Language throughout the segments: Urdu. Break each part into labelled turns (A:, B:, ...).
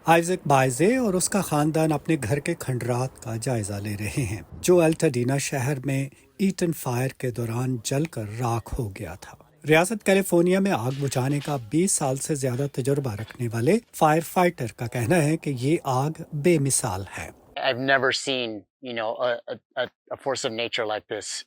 A: آئزک بائزے اور اس کا خاندان اپنے گھر کے کھنڈرات کا جائزہ لے رہے ہیں جو الٹاڈینا شہر میں ایٹن فائر کے دوران جل کر راکھ ہو گیا تھا۔ ریاست کیلیفورنیا میں آگ بجھانے کا 20 سال سے زیادہ تجربہ رکھنے والے فائر فائٹر کا کہنا ہے کہ یہ آگ بے مثال ہے۔
B: I've never seen, a force of nature like this.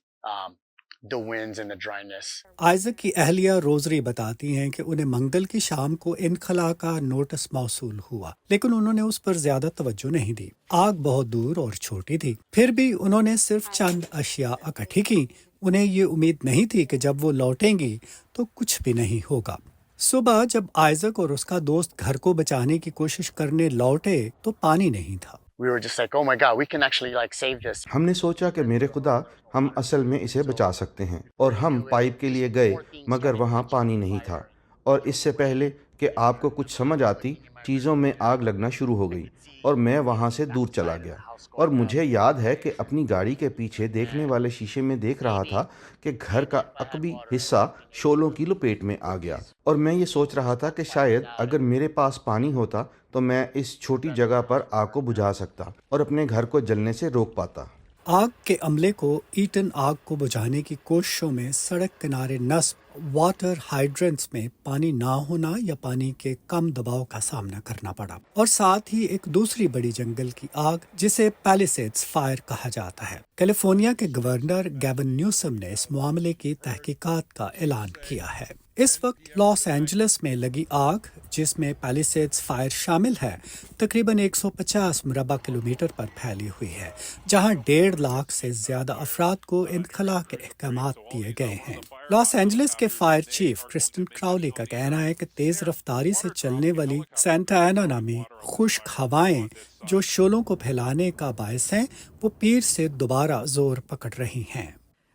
B: The winds and the dryness.
A: Isaac کی اہلیہ روزری بتاتی ہیں کہ انہیں منگل کی شام کو انخلا کا نوٹس موصول ہوا، لیکن انہوں نے اس پر زیادہ توجہ نہیں دی۔ آگ بہت دور اور چھوٹی تھی، پھر بھی انہوں نے صرف چند اشیاء اکٹھی کی۔ انہیں یہ امید نہیں تھی کہ جب وہ لوٹیں گی تو کچھ بھی نہیں ہوگا۔ صبح جب آئزک اور اس کا دوست گھر کو بچانے کی کوشش کرنے لوٹے تو پانی نہیں تھا۔
B: We were just like, oh my God, we can actually save this.
C: ہم نے سوچا کہ میرے خدا، ہم اصل میں اسے بچا سکتے ہیں، اور ہم پائپ کے لیے گئے مگر وہاں پانی نہیں تھا، اور اس سے پہلے کہ آپ کو کچھ سمجھ آتی چیزوں میں آگ لگنا شروع ہو گئی اور میں وہاں سے دور چلا گیا، اور مجھے یاد ہے کہ اپنی گاڑی کے پیچھے دیکھنے والے شیشے میں دیکھ رہا تھا کہ گھر کا عقبی حصہ شعلوں کی لپیٹ میں آ گیا، اور میں یہ سوچ رہا تھا کہ شاید اگر میرے پاس پانی ہوتا تو میں اس چھوٹی جگہ پر آگ کو بجھا سکتا اور اپنے گھر کو جلنے سے روک پاتا۔
A: آگ کے عملے کو ایٹن آگ کو بجھانے کی کوششوں میں سڑک کنارے نصب واٹر ہائیڈرنٹس میں پانی نہ ہونا یا پانی کے کم دباؤ کا سامنا کرنا پڑا، اور ساتھ ہی ایک دوسری بڑی جنگل کی آگ جسے پیلیسیڈز فائر کہا جاتا ہے۔ کیلیفورنیا کے گورنر گیون نیوسم نے اس معاملے کی تحقیقات کا اعلان کیا ہے۔ اس وقت لاس اینجلس میں لگی آگ، جس میں پیلیسیڈز فائر شامل ہے، تقریباً 150 مربع کلومیٹر پر پھیلی ہوئی ہے، جہاں 1.5 لاکھ سے زیادہ افراد کو انخلا کے احکامات دیے گئے ہیں۔ لاس اینجلس کے فائر چیف کرسٹن کراؤلی کا کہنا ہے کہ تیز رفتاری سے چلنے والی سینٹا اینا میں خشک ہوائیں جو شعلوں کو پھیلانے کا باعث ہیں، وہ پیر سے دوبارہ زور پکڑ رہی ہیں۔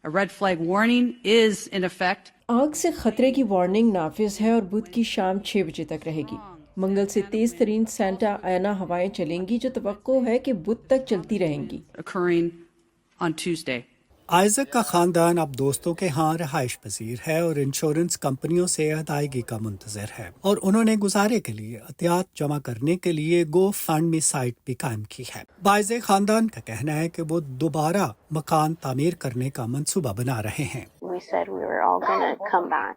D: A red flag warning is in effect.
E: آگ سے خطرے کی وارننگ نافذ ہے اور بدھ کی شام 6 بجے تک رہے گی۔ منگل سے تیز ترین سینٹا اینا ہوائیں چلیں گی جو توقع ہے کہ بدھ تک چلتی رہیں گی۔
D: Occurring on Tuesday.
A: آئزک کا خاندان اب دوستوں کے ہاں رہائش پذیر ہے اور انشورنس کمپنیوں سے ادائیگی کا منتظر ہے، اور انہوں نے گزارے کے لیے عطیات جمع کرنے کے لیے گو فنڈ می سائٹ بھی قائم کی ہے۔ بائزے خاندان کا کہنا ہے کہ وہ دوبارہ مکان تعمیر کرنے کا منصوبہ بنا رہے ہیں۔
F: We said we were all going to come back.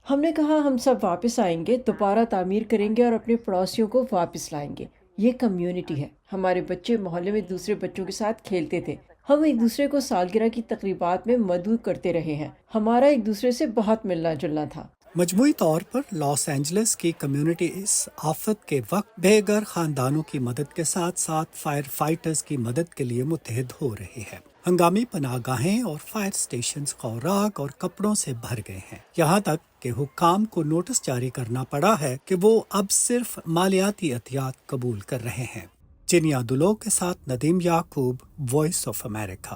E: ہم نے کہا ہم سب واپس آئیں گے، دوبارہ تعمیر کریں گے اور اپنے پڑوسیوں کو واپس لائیں گے۔ یہ کمیونٹی ہے۔ ہمارے بچے محلے میں دوسرے بچوں کے ساتھ کھیلتے تھے۔ ہم ایک دوسرے کو سالگرہ کی تقریبات میں مدعو کرتے رہے ہیں۔ ہمارا ایک دوسرے سے بہت ملنا جلنا تھا۔
A: مجموعی طور پر لاس اینجلس کی کمیونٹی اس آفت کے وقت بے گھر خاندانوں کی مدد کے ساتھ ساتھ فائر فائٹرز کی مدد کے لیے متحد ہو رہی ہے۔ ہنگامی پناہ گاہیں اور فائر سٹیشنز خوراک اور کپڑوں سے بھر گئے ہیں، یہاں تک کہ حکام کو نوٹس جاری کرنا پڑا ہے کہ وہ اب صرف مالیاتی احتیاط قبول کر رہے ہیں۔ چینیا دلو کے ساتھ ندیم یعقوب، وائس آف امریکہ۔